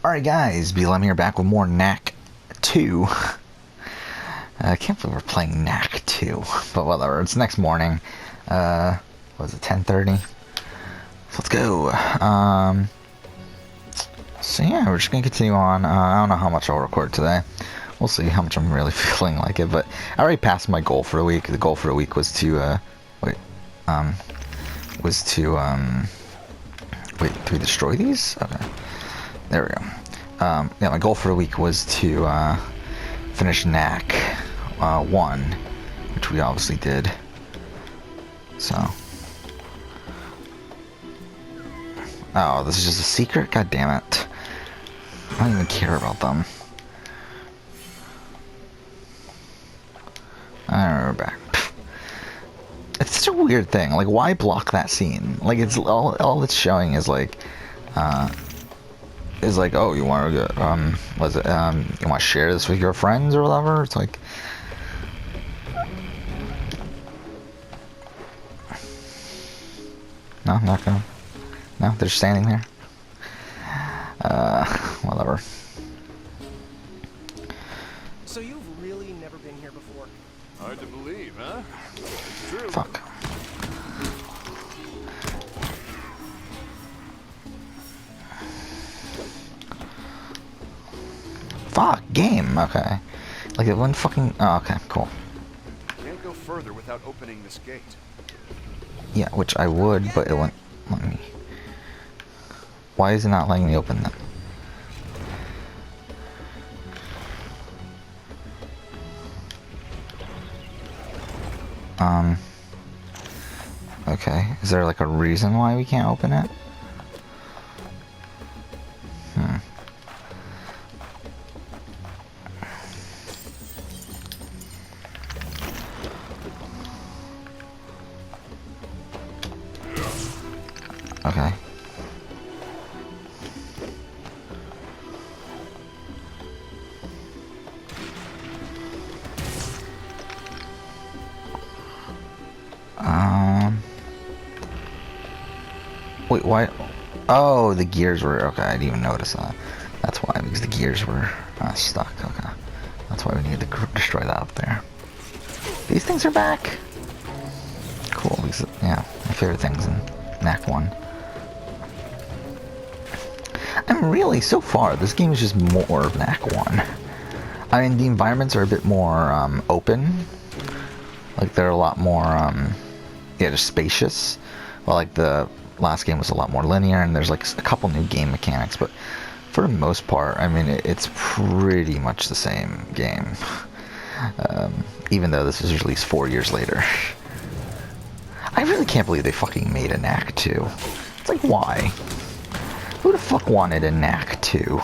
Alright guys, BLM here back with more Knack 2. I can't believe we're playing Knack 2, but whatever, it's next morning. What was it, 10:30? So let's go. So yeah, we're just gonna continue on. I don't know how much I'll record today. We'll see how much I'm really feeling like it, but I already passed my goal for the week. The goal for the week was to, wait, do we destroy these? Okay. There we go. Yeah, my goal for the week was to finish Knack 1, which we obviously did. So. Oh, this is just a secret? God damn it. I don't even care about them. Alright, we're back. It's such a weird thing. Like, why block that scene? Like, it's all it's showing is like, oh, you want to get, you want to share this with your friends or whatever? It's like, no, I'm not gonna. No, they're standing there. Whatever. So you've really never been here before? Hard to believe, huh? It's true. Fuck. Fuck, game, okay. Like it wouldn't fucking, oh, okay, cool. Can't go further without opening this gate. Yeah, which I would, but it wouldn't let me. Why is it not letting me open them? Okay, is there like a reason why we can't open it? Okay. Wait, why? Oh, the gears were, okay, I didn't even notice that. That's why, because the gears were stuck, okay. That's why we need to destroy that up there. These things are back! Cool, because, yeah, my favorite things in Knack 1. I'm really, so far, this game is just more Knack 1. I mean, the environments are a bit more open. Like, they're a lot more, yeah, just spacious. Well, like, the last game was a lot more linear, and there's, like, a couple new game mechanics, but for the most part, I mean, it's pretty much the same game. Even though this was released 4 years later. I really can't believe they fucking made a Knack 2. It's like, why? Who the fuck wanted a Knack 2?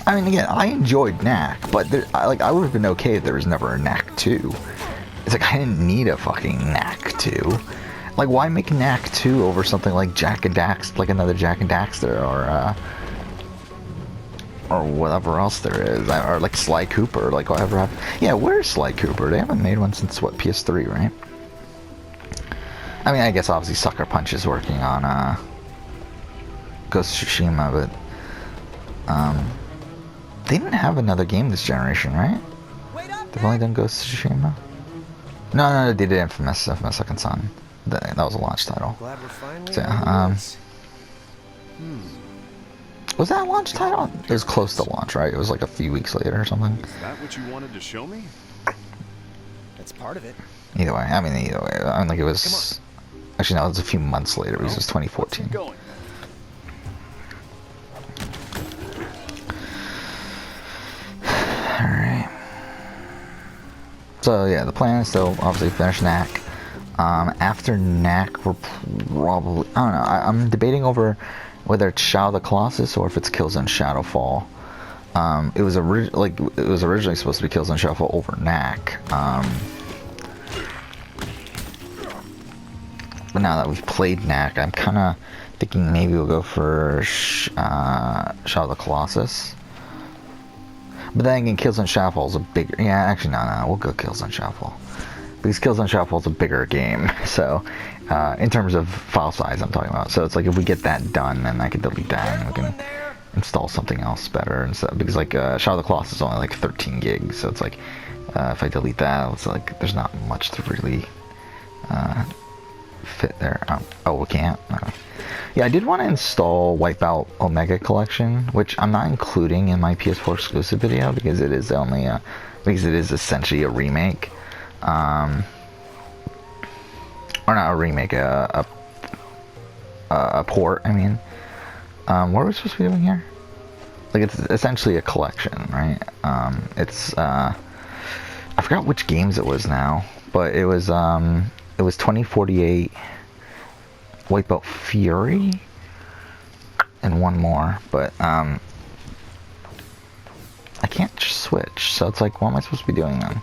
I mean, again, I enjoyed Knack, but I would have been okay if there was never a Knack 2. It's like, I didn't need a fucking Knack 2. Like, why make Knack 2 over something like Jak and Dax, like another Jak and Daxter, or whatever else there is, or like Sly Cooper, like whatever happened. Yeah, where's Sly Cooper? They haven't made one since, what, PS3, right? I mean, I guess obviously Sucker Punch is working on, Ghost of Tsushima, but, they didn't have another game this generation, right? They've only done Ghost of Tsushima? No, they did Infamous Second Son. That was a launch title. Glad we're finally So, yeah, was that a launch title? It was close to launch, right? It was like a few weeks later or something. Is that what you wanted to show me? That's part of it. Either way, I mean, like it was. Actually, no, it was a few months later. It was just 2014. Keep going. Alright. So, yeah, the plan is still obviously finish Knack. After Knack, we're probably, I don't know, I'm debating over whether it's Shadow of the Colossus or if it's Killzone Shadowfall. It was originally supposed to be Killzone Shadowfall over Knack. But now that we've played Knack, I'm kind of thinking maybe we'll go for Shadow of the Colossus. But then again, Killzone Shadowfall is a bigger, yeah, actually no, we'll go Killzone Shadowfall. Because Killzone Shadowfall's a bigger game, so in terms of file size I'm talking about. So it's like if we get that done, then I can delete that and we can install something else better. And so, because like Shadow of the Colossus is only like 13 gigs, so it's like if I delete that, it's like there's not much to really fit there. Oh, we can't? Okay. Yeah, I did want to install Wipeout Omega Collection, which I'm not including in my PS4 exclusive video because it is only because it is essentially a remake. Or not a remake, a port, I mean. What are we supposed to be doing here? Like, it's essentially a collection, right? It's, I forgot which games it was now, but it was 2048, Wipeout Fury, and one more, but, I can't just switch, so it's like, what am I supposed to be doing then?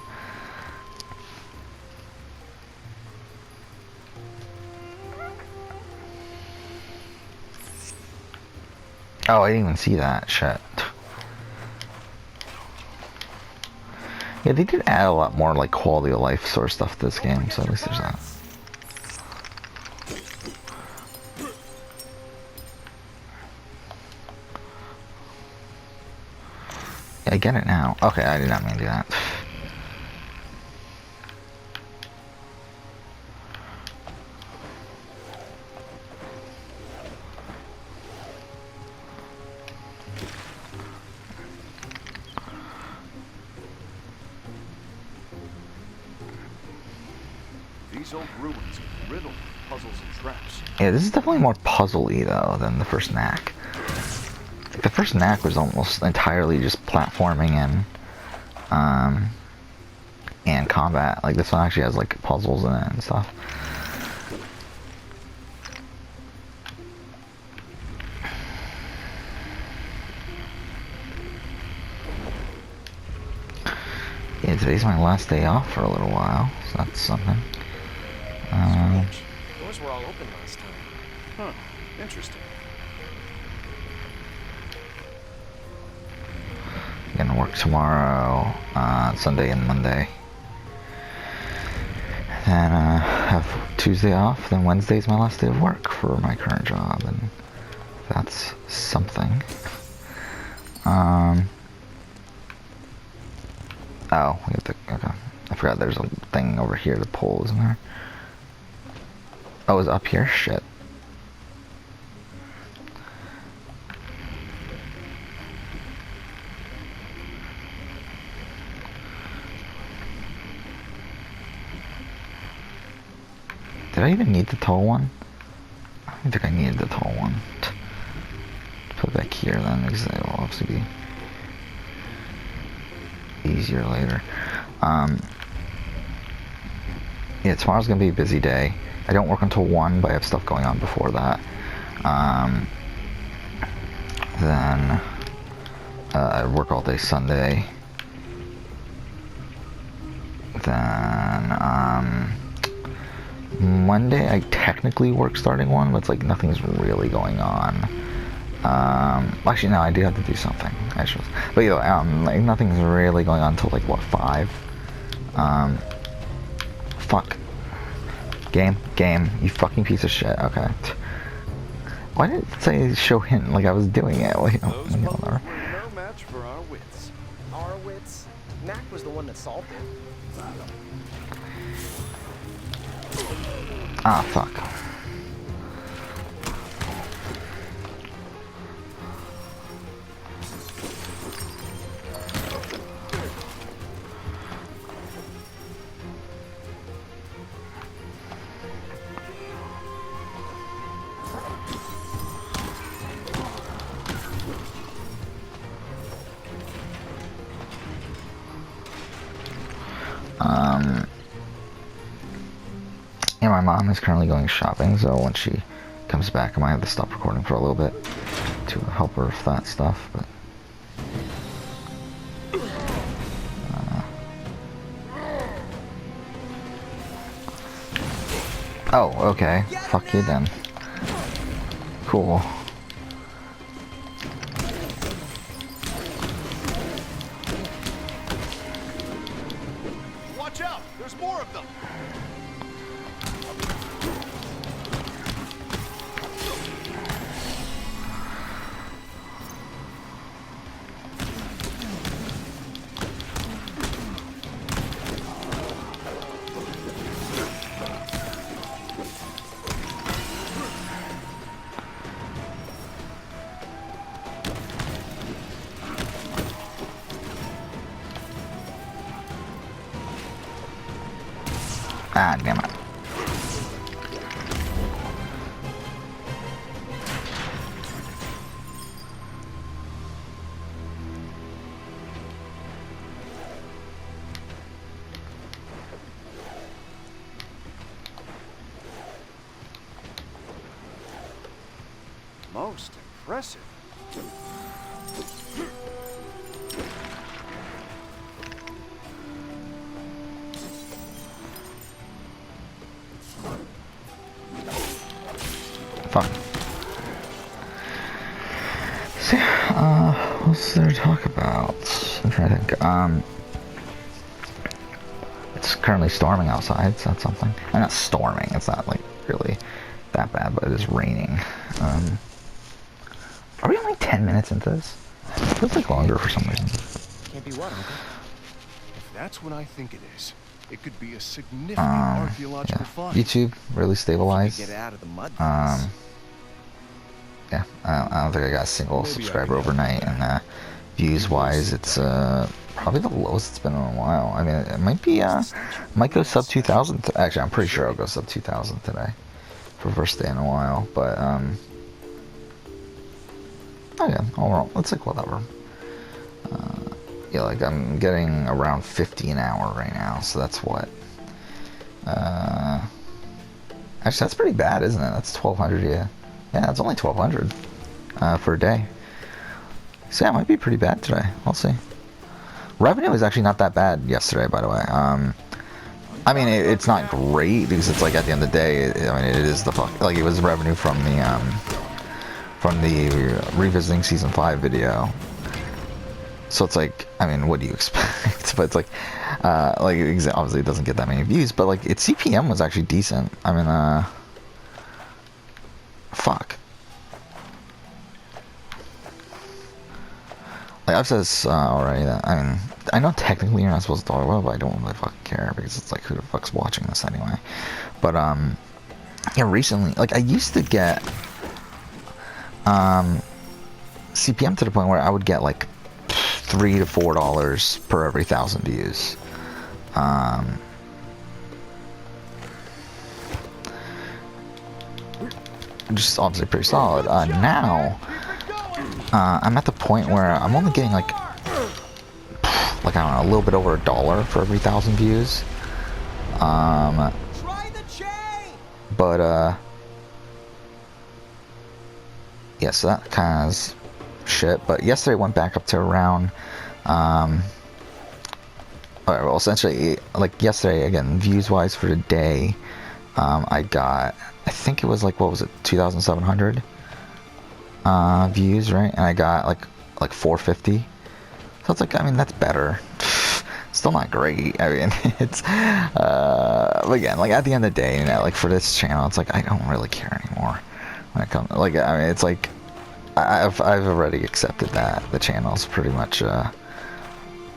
Oh, I didn't even see that. Shit. Yeah, they did add a lot more, like, quality of life sort of stuff to this game, so at least there's that. Yeah, I get it now. Okay, I did not mean to do that. These old ruins are riddled with puzzles and traps. Yeah, this is definitely more puzzly though than the first Knack. Like, the first Knack was almost entirely just platforming and combat. Like, this one actually has like puzzles in it and stuff. Yeah, today's my last day off for a little while, so that's something. Doors were all open last time. Huh. Interesting. Gonna work tomorrow, Sunday and Monday. Then have Tuesday off, then Wednesday's my last day of work for my current job, and that's something. Oh, we have to, okay. I forgot there's a thing over here to pull, isn't there? Oh, it's up here? Shit. Did I even need the tall one? I don't think I needed the tall one. Put it back here then, because it will obviously be easier later. Yeah, tomorrow's gonna be a busy day. I don't work until 1, but I have stuff going on before that. Then I work all day Sunday. Then Monday I technically work starting 1, but it's like nothing's really going on. Actually no, I do have to do something. But you know, like nothing's really going on until like what, 5? Fuck. Game, you fucking piece of shit. Okay. Why did it say show hint like I was doing it? Like, Those puzzles were no match for our wits. Our wits? Knack was the one that solved it. Ah, fuck. Yeah, my mom is currently going shopping, so once she comes back, I might have to stop recording for a little bit to help her with that stuff, but... Oh, okay. Fuck you then. Cool. Watch out! There's more of them! Ah, damn it. Most impressive. Fuck. So, what's there to talk about? I'm trying to think. It's currently storming outside, so that's something. And not storming, it's not like really that bad, but it is raining. Are we only 10 minutes into this? It feels like longer for some reason. Can't be what, Uncle? If that's what I think it is, it could be a significant archaeological find. YouTube really stabilized. Get out of the mud. Yeah, I don't think I got a single subscriber overnight, and views-wise, it's probably the lowest it's been in a while. I mean, it might be might go sub 2,000. Actually, I'm pretty sure it'll go sub 2,000 today for first day in a while. But oh yeah, overall, it's like whatever. Yeah, like I'm getting around 50 an hour right now, so that's what. Actually, that's pretty bad, isn't it? That's 1,200, yeah. Yeah, it's only 1,200 for a day. So yeah, it might be pretty bad today. We'll see. Revenue is actually not that bad yesterday, by the way. I mean, it's not great because it's like at the end of the day, I mean, it is the fuck. Like it was revenue from the revisiting season 5 video. So it's like, I mean, what do you expect? But it's like obviously it doesn't get that many views, but like its CPM was actually decent. I mean, fuck. Like I've said this already. That, I mean, I know technically you're not supposed to talk about it, but I don't really fucking care because it's like, who the fuck's watching this anyway? But yeah, recently, like I used to get CPM to the point where I would get like $3 to $4 per every 1,000 views. Just obviously pretty solid. Now, I'm at the point where I'm only getting like I don't know, a little bit over $1 for every 1,000 views. But yeah, so that kind of shit. But yesterday went back up to around alright, well, essentially, like yesterday again, views wise for the day, I got, I think it was like, what was it, 2,700 views, right? And I got like 450. So it's like, I mean, that's better. Still not great. I mean, it's but again, like at the end of the day, you know, like for this channel, it's like I don't really care anymore when it comes. Like, I mean, it's like I've already accepted that the channel's pretty much a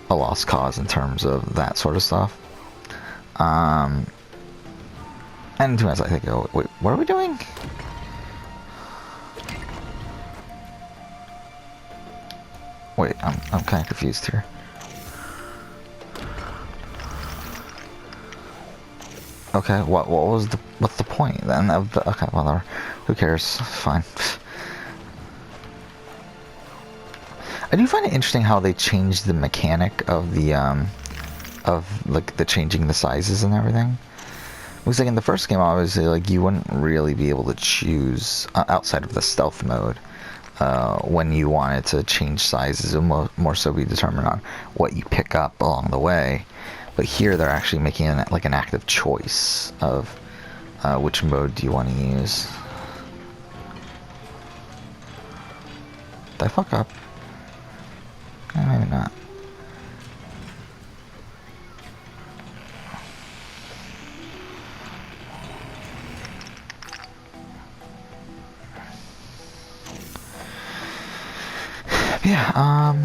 lost cause in terms of that sort of stuff. And to be honest, I think, oh, wait, what are we doing? Wait, I'm kind of confused here. Okay, what's the point then of the, okay, well, who cares? Fine. I do find it interesting how they changed the mechanic of the like the changing the sizes and everything. Because like in the first game, obviously, like you wouldn't really be able to choose outside of the stealth mode. When you wanted to change sizes, it would more so be determined on what you pick up along the way. But here they're actually making like an active choice of which mode do you want to use. Did I fuck up? Maybe not. Yeah,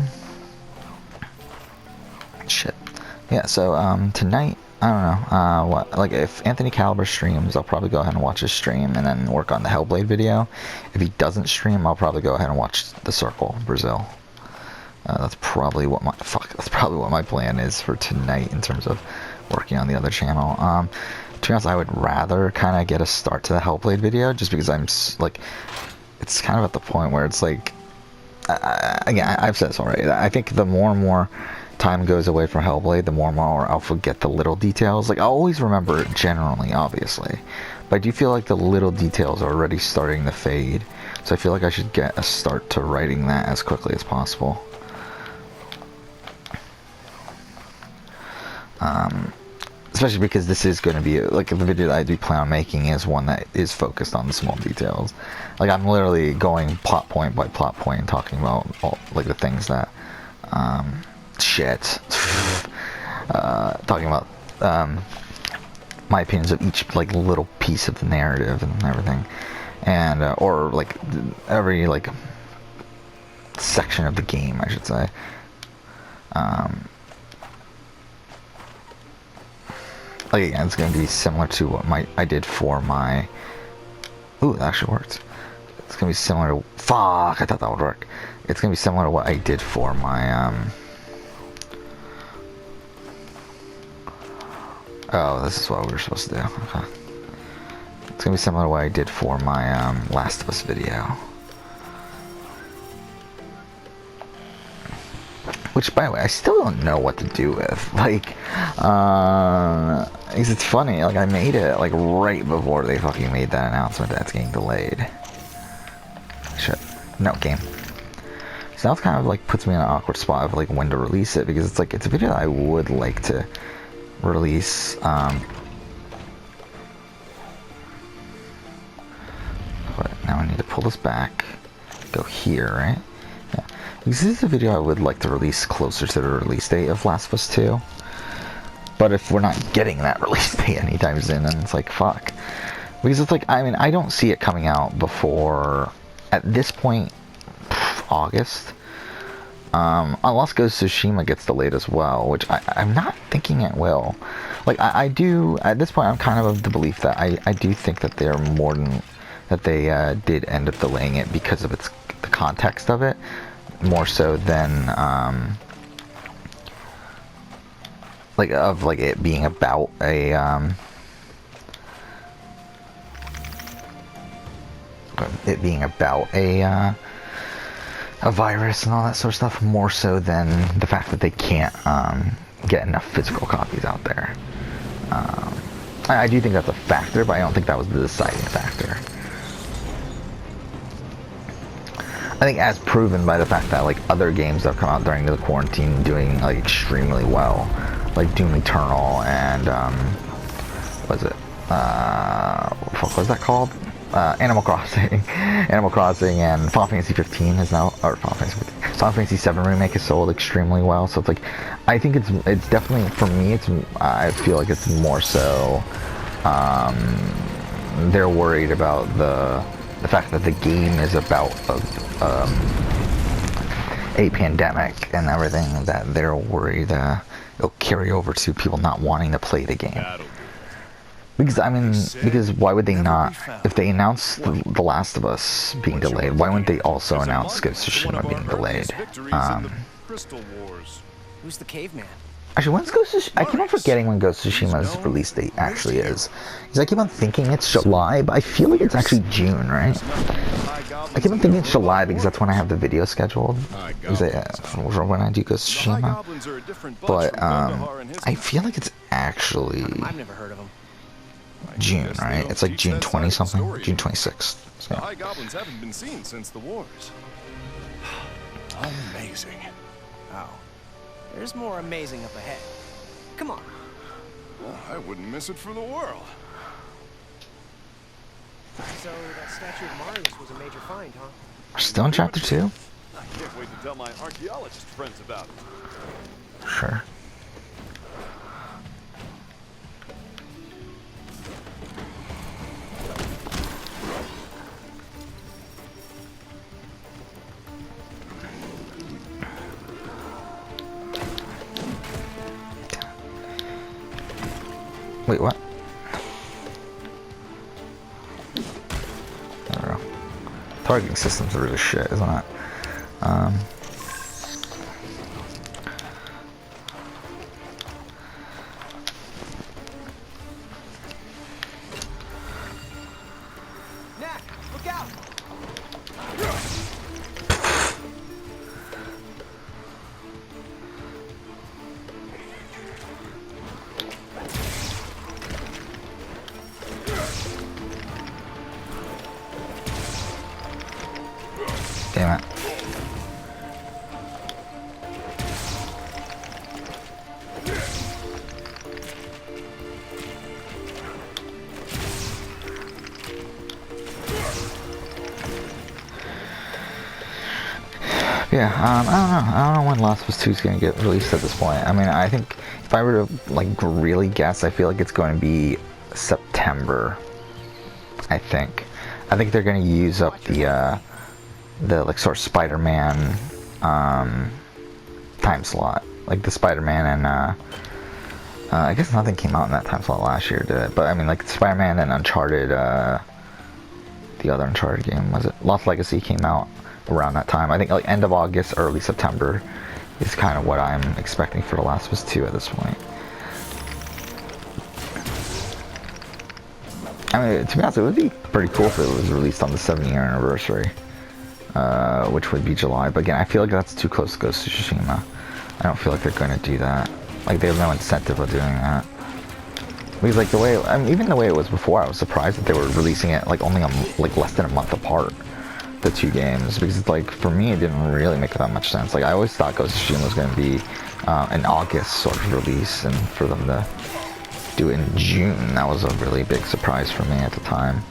shit. Yeah, so, tonight, I don't know, what, like, if Anthony Caliber streams, I'll probably go ahead and watch his stream and then work on the Hellblade video. If he doesn't stream, I'll probably go ahead and watch The Circle, Brazil. That's probably what my plan is for tonight in terms of working on the other channel. to be honest, I would rather kind of get a start to the Hellblade video, just because like, it's kind of at the point where it's like, again, I've said this already. I think the more and more time goes away from Hellblade, the more and more I'll forget the little details. Like, I'll always remember it generally, obviously, but I do feel like the little details are already starting to fade. So I feel like I should get a start to writing that as quickly as possible. Especially because this is going to be, like, the video that I do plan on making is one that is focused on the small details. Like, I'm literally going plot point by plot point and talking about all, like, the things that, talking about, my opinions of each, like, little piece of the narrative and everything. And, or, like, every, like, section of the game, I should say. Like, again, it's going to be similar to what I did for my... Ooh, that actually worked. It's going to be similar to... Fuck, I thought that would work. It's going to be similar to what I did for my, Oh, this is what we were supposed to do. Okay. It's going to be similar to what I did for my, Last of Us video. Which, by the way, I still don't know what to do with. Like, because it's funny, like, I made it, like, right before they fucking made that announcement that it's getting delayed. Shit. No, game. So now it kind of, like, puts me in an awkward spot of, like, when to release it, because it's, like, it's a video that I would like to release, but now I need to pull this back, go here, right? Yeah. This is a video I would like to release closer to the release date of Last of Us 2. But if we're not getting that release date anytime soon, then it's like, fuck. Because it's like, I mean, I don't see it coming out before, at this point, August. Unless Ghost of Tsushima gets delayed as well, which I'm not thinking it will. Like, I do, at this point, I'm kind of the belief that I do think that they're more than, that they did end up delaying it because of the context of it, more so than, like, of, like, it being about a, a virus and all that sort of stuff, more so than the fact that they can't get enough physical copies out there. I do think that's a factor, but I don't think that was the deciding factor. I think as proven by the fact that, like, other games that have come out during the quarantine doing, like, extremely well, like Doom Eternal and what is it? What was that called? Animal Crossing. Animal Crossing and Final Fantasy 15 is now, or Final Fantasy 7 remake is sold extremely well. So it's like, I think it's definitely, for me, I feel like it's more so, they're worried about the fact that the game is about a pandemic and everything, that they're worried it'll carry over to people not wanting to play the game. Because, I mean, because why would they not, if they announced The Last of Us being delayed, why wouldn't they also announce Ghost of Tsushima being delayed? Who's the caveman? Actually, when's Ghost of Tsushima? I keep on forgetting when Ghost of Tsushima's release date actually is. Because I keep on thinking it's July, but I feel like it's actually June, right? I keep on thinking it's July because that's when I have the video scheduled. Because when I do Ghost of Tsushima. But, I feel like it's actually I've never heard of him. June, right? It's like June 20 something, June 26th. So. The High Goblins haven't been seen since the wars. Amazing. Oh. There's more amazing up ahead. Come on. Well, I wouldn't miss it for the world. So that statue of Marius was a major find, huh? We're still in chapter 2? I can't wait to tell my archaeologist friends about it. Sure. Wait, what? I don't know. Targeting systems are really shit, isn't it? Damn it. Yeah, I don't know. I don't know when Last of Us 2 is going to get released at this point. I mean, I think if I were to like really guess, I feel like it's going to be September. I think they're going to use up the like sort of Spider-Man time slot, like the Spider-Man and I guess nothing came out in that time slot last year, did it? But I mean, like Spider-Man and Uncharted, the other Uncharted game, was it? Lost Legacy came out around that time. I think like end of August, early September is kind of what I'm expecting for The Last of Us 2 at this point. I mean, to be honest, it would be pretty cool if it was released on the 7-year anniversary, which would be July. But again, I feel like that's too close to Ghost of Tsushima. I don't feel like they're going to do that. Like, they have no incentive of doing that. Because like the way, I mean, even the way it was before, I was surprised that they were releasing it like only like less than a month apart, the two games, because it's like, for me, it didn't really make that much sense. Like, I always thought Ghost of Tsushima was going to be an August sort of release, and for them to do it in June, that was a really big surprise for me at the time.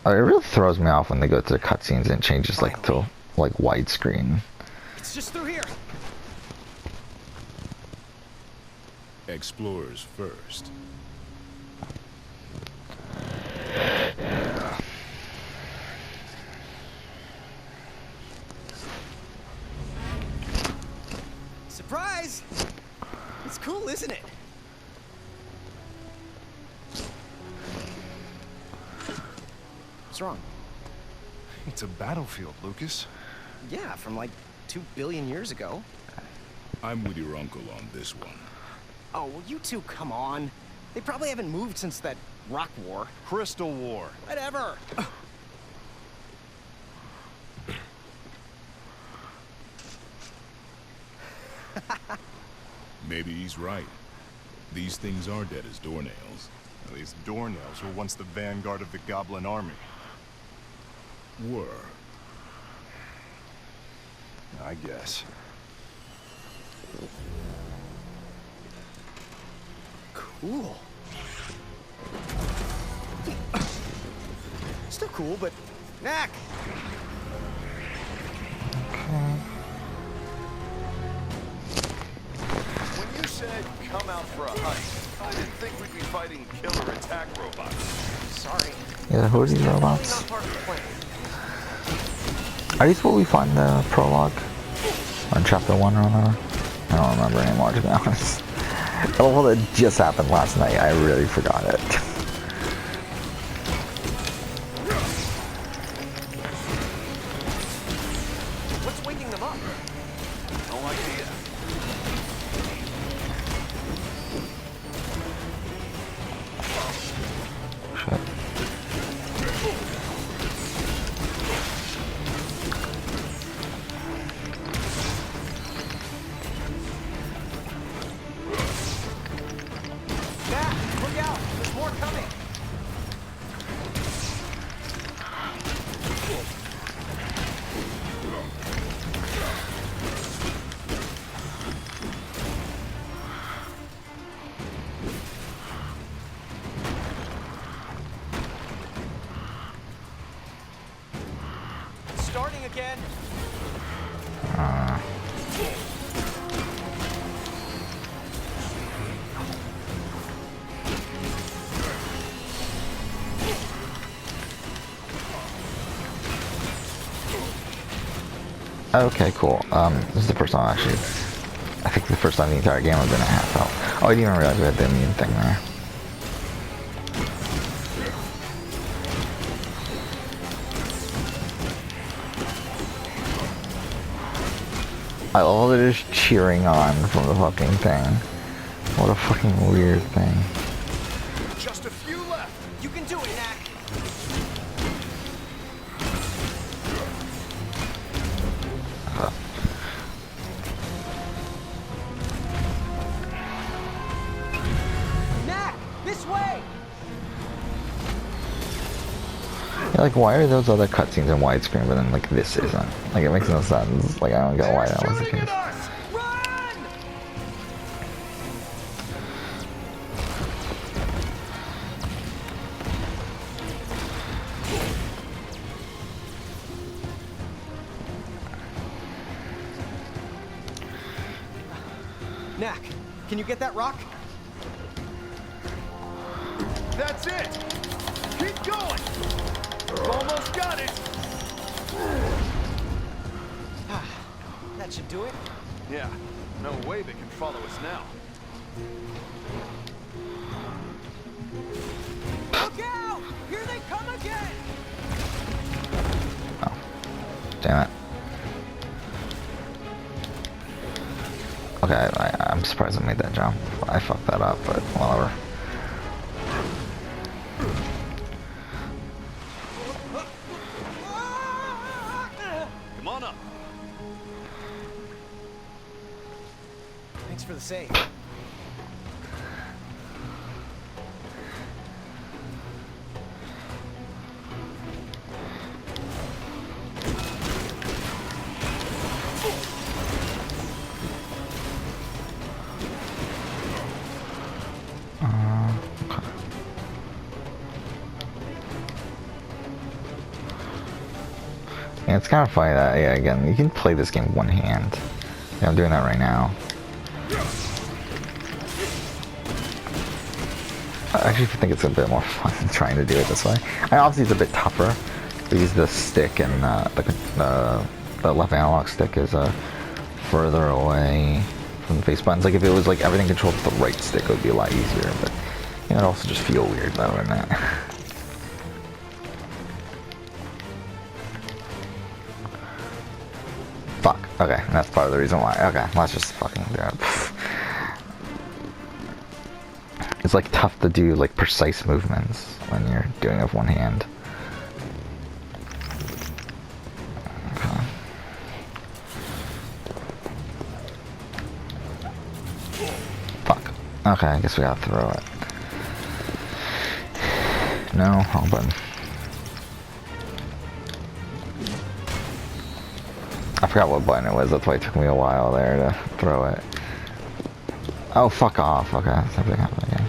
It really throws me off when they go to the cutscenes and it changes like to like widescreen. It's just through here. Explorers first. Surprise! It's cool, isn't it? What's wrong? It's a battlefield, Lucas. Yeah, from like 2 billion years ago. I'm with your uncle on this one. Oh, well, you two, come on. They probably haven't moved since that rock war. Crystal War. Whatever. Maybe he's right. These things are dead as doornails. These doornails were once the vanguard of the Goblin army. Were. I guess. Cool. Still cool, but... Knack! When you said come out for a hike, I didn't think we'd be fighting killer attack robots. Sorry. Yeah, who are these Definitely robots? not part of the plan. Are these what we find in the prologue? Or in chapter 1 or whatever? I don't remember anymore, to be honest. Well, it just happened last night. I really forgot it. What's waking them up? No idea. Shit. Knack, look out! There's more coming! Starting again. Okay, cool. This is the first time actually. I think the first time the entire game I've been at half health. Oh, I didn't even realize we had the immune thing there. I love that it's cheering on from the fucking thing. What a fucking weird thing. Just a few left. You can do it, Knack! Knack! This way! Yeah, like, why are those other cutscenes in widescreen, but then, like, this isn't? Like, it makes no sense. Like, I don't get why that was the case. Run! Knack, can you get that rock? That's it! Keep going! We've almost got it! That should do it. Yeah, no way they can follow us now. Look out! Here they come again! Oh. Damn it. Okay, I'm surprised I made that jump. I fucked that up, but whatever. Come on up. Thanks for the save. Yeah, it's kind of funny that, yeah, again, you can play this game one hand. Yeah, I'm doing that right now. I actually think it's a bit more fun trying to do it this way. I obviously it's a bit tougher because the stick and the left analog stick is further away from the face buttons. Like if it was like everything controlled with the right stick, it would be a lot easier. But you know, it also just feel weird though, wouldn't it? Fuck. Okay, that's part of the reason why. Okay, let's just fucking do it. It's like tough to do like precise movements when you're doing it with one hand. Okay. Fuck. Okay, I guess we gotta throw it. No, wrong button. I forgot what button it was, that's why it took me a while there to throw it. Oh, fuck off. Okay, something happened again.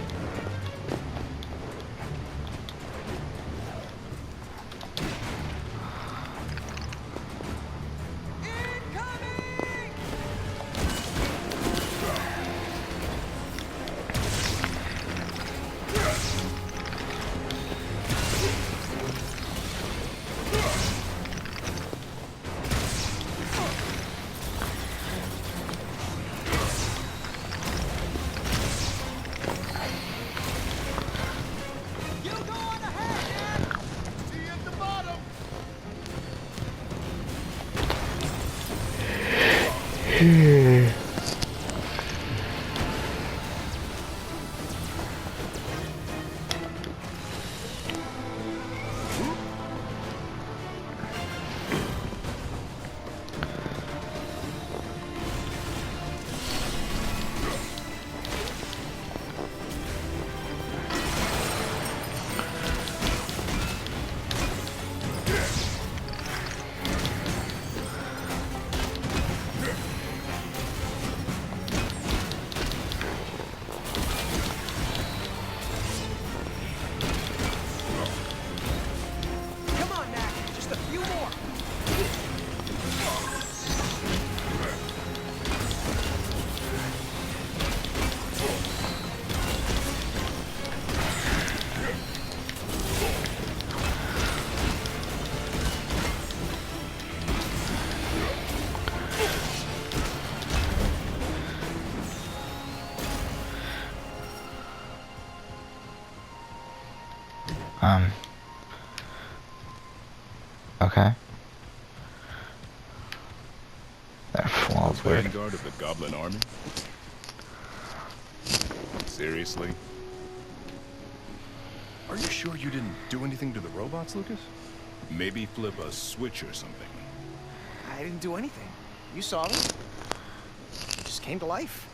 Okay. That falls weird. Vanguard of the Goblin Army? Seriously? Are you sure you didn't do anything to the robots, Lucas? Maybe flip a switch or something. I didn't do anything. You saw them. They just came to life.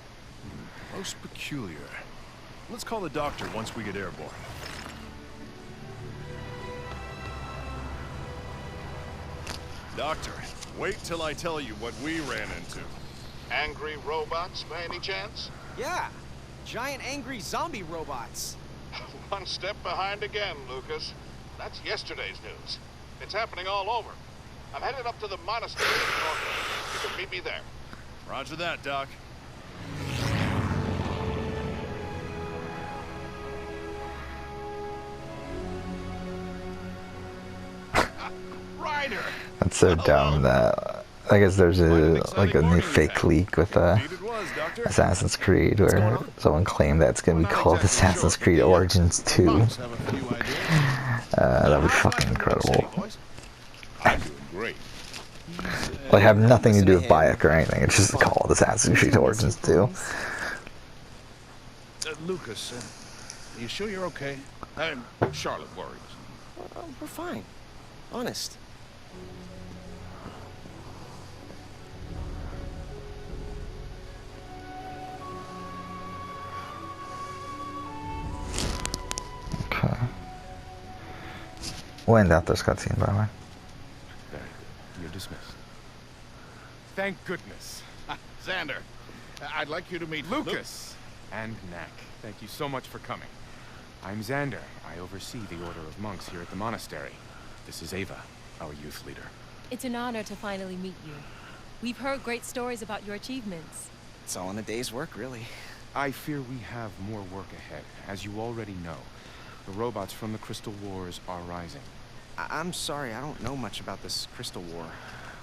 Most peculiar. Let's call the doctor once we get airborne. Doctor, wait till I tell you what we ran into. Angry robots, by any chance? Yeah, giant angry zombie robots. One step behind again, Lucas. That's yesterday's news. It's happening all over. I'm headed up to the monastery in North. You can meet me there. Roger that, Doc. Ryder! That's so dumb that I guess there's a like a new fake leak with Indeed it was, Doctor. Assassin's Creed where someone claimed that it's gonna be called Assassin's Creed Origins 2. Monks have a few ideas. That'd be fucking incredible. I'm doing great. Like have nothing to do with Bayek or anything. It's just called Assassin's Creed Origins 2. Lucas, you sure you're okay? Charlotte worries. We're fine. Honest. Okay. We'll end out this cutscene, by the way. Very good. You're dismissed. Thank goodness. Xander, I'd like you to meet Lucas and Knack. Thank you so much for coming. I'm Xander. I oversee the Order of Monks here at the monastery. This is Ava, our youth leader. It's an honor to finally meet you. We've heard great stories about your achievements. It's all in a day's work, really. I fear we have more work ahead. As you already know, the robots from the Crystal Wars are rising. I'm sorry, I don't know much about this Crystal War.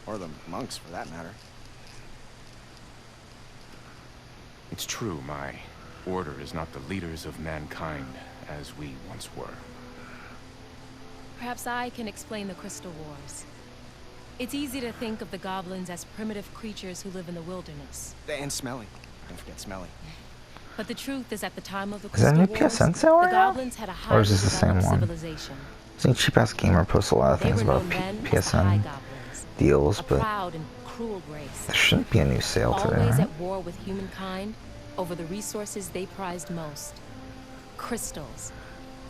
Or the monks, for that matter. It's true, my order is not the leaders of mankind as we once were. Perhaps I can explain the Crystal Wars. It's easy to think of the goblins as primitive creatures who live in the wilderness. And Smelly. Don't forget Smelly. But the truth is, at the time of the Is that a Crystal new Wars, PSN sale the right now? goblins had a Or highly is this the same developed one? civilization. I think Cheap Ass Gamer posts a lot of They things were about known then as the High PSN Goblins, deals, a but proud and cruel race. there shouldn't be a new sale today, Always right? at war with humankind over the resources they prized most. Crystals.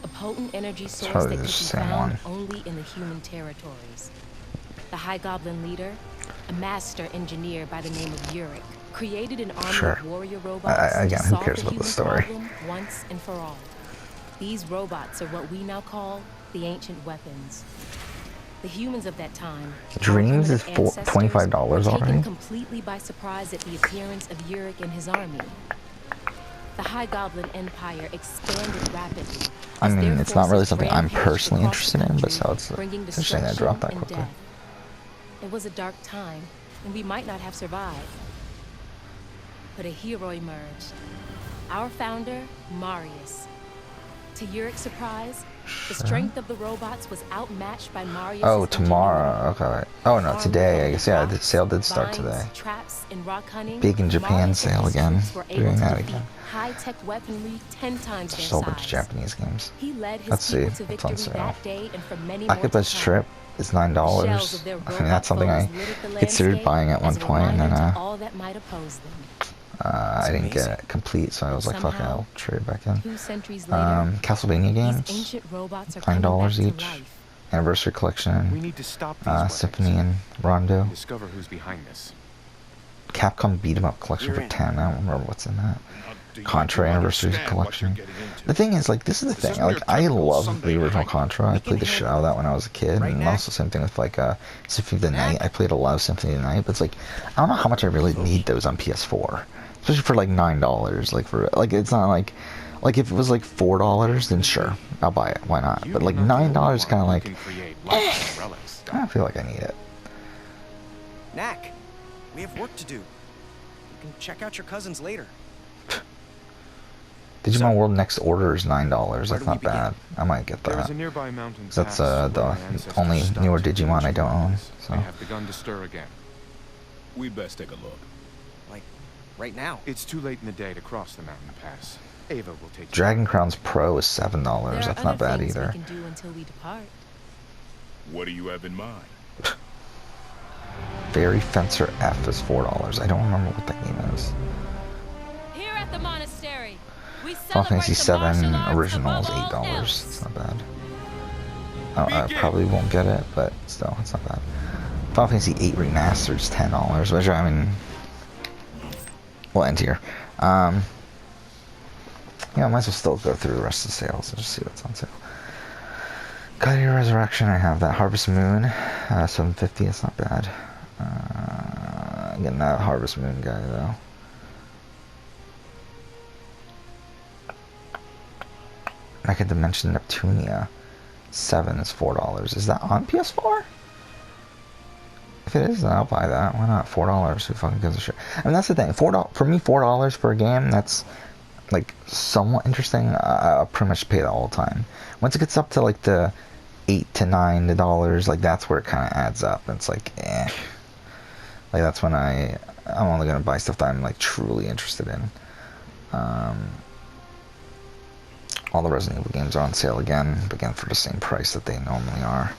A potent energy source probably that could be the same found one. only in the human territories. The High Goblin leader, a master engineer by the name of Uric, created an army Sure. of warrior robots Again, to who solve cares the about the human story? problem once and for all. These robots are what we now call the ancient weapons. The humans of that time, Dreams our is primitive ancestors, $25 were taken already? completely by surprise at the appearance of Uric and his army. The High Goblin Empire expanded rapidly. I as mean, their it's not really forces something I'm rampaged personally across the interested in, but country, so it's bringing interesting that it dropped that destruction quickly. and death. It was a dark time, and we might not have survived. But a hero emerged. Our founder, Marius. To Uric's surprise, the strength of the robots was outmatched by Marius. Oh, tomorrow. Okay. Oh no, today. I guess yeah. The sale did start today. Traps, and rock hunting, Big in Japan Marius and sale his again. troops were able Doing to that defeat again. high-tech weaponry 10 times their Just a whole bunch of size. Japanese games. He led his Let's see people to what's on victory sale. that day and for many more to Octopus come. Trip is $9. Shells of their I mean, robot that's something I foes littered the considered landscape buying at one as a point, and then reminder to all that might oppose them. I didn't get amazing. it complete, so I was like, fuck it, Somehow, I'll trade it back in. 2 centuries later, Castlevania these games, ancient robots are coming back $9 to each. life. Anniversary Collection, We need to stop these weapons. Symphony and Rondo. and discover who's behind this. Capcom Beat 'em Up Collection You're for in. 10. I don't remember what's in that. Now, do you Contra Anniversary understand what Collection. you're getting into? The thing is, like, this is the This thing. isn't Like, your I typical love Sunday the original night. Contra. I We played the can shit handle out of that when I was a kid, Right, and Knack? also same thing with like Symphony of the Knack? Night. I played a lot of Symphony of the Night, but it's like I don't know how much I really need those on PS4, especially for like $9. Like for like it's not like if it was like $4, then sure, I'll buy it. Why not? You But like are not the only $9, kind of one who like can create life relics. I don't feel like I need it. Knack, we have work to do. You can check out your cousins later. Digimon World Next Order is $9. That's do we not begin? bad. I might get There is that. a nearby mountain That's, pass where the my ancestors only stopped newer to Digimon I ancient don't own, ways. so. They have begun to stir again. We'd best take a look. Like, right now. It's too late in the day to cross the mountain pass. Ava will take you. Dragon Crowns Pro is $7. There are That's not other bad things either. we can do until we depart. What do you have in mind? Fairy Fencer F is $4. I don't remember what that game is. Here at the monastery, Final Fantasy 7 original is $8. It's not bad. I probably won't get it, but still, it's not bad. Final Fantasy 8 Remastered is $10, which I mean, we'll end here. Yeah, I might as well still go through the rest of the sales and just see what's on sale. God of Resurrection, I have that. Harvest Moon, $7.50, it's not bad. Getting that Harvest Moon guy though. Mega Dimension Neptunia, 7 is $4. Is that on PS4? If it is, then I'll buy that. Why not? $4. Who fucking gives a shit? I mean, that's the thing. For me, $4 for a game that's like somewhat interesting. I'll pretty much pay that all the time. Once it gets up to like the $8 to $9, like that's where it kind of adds up. It's like, eh. Like that's when I'm only gonna buy stuff that I'm like truly interested in. All the Resident Evil games are on sale again, but again for the same price that they normally are.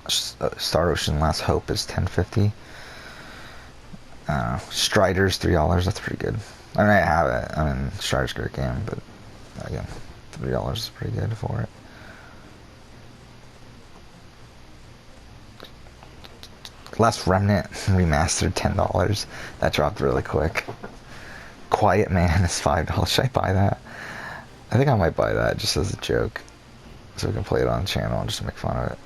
Star Ocean Last Hope is $10.50. Strider's $3. That's pretty good. I mean, I have it. I mean, Strider's a great game, but again, $3 is pretty good for it. Last Remnant Remastered, $10. That dropped really quick. Quiet Man is $5. Should I buy that? I think I might buy that just as a joke, so we can play it on the channel and just make fun of it.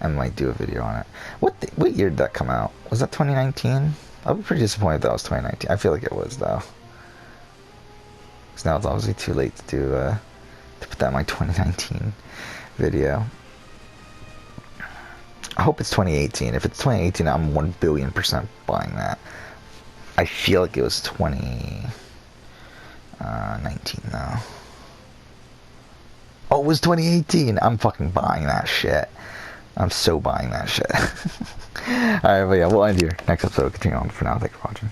I might do a video on it. What year did that come out? Was that 2019? I'll be pretty disappointed that was 2019. I feel like it was though, because now it's obviously too late to do to put that in my 2019 video. I hope it's 2018. If it's 2018, I'm 1,000,000,000% buying that. I feel like it was 2019 though. Oh, it was 2018. I'm fucking buying that shit. I'm so buying that shit. Alright, but yeah, we'll end here. Next episode, continue on. For now, thanks for watching.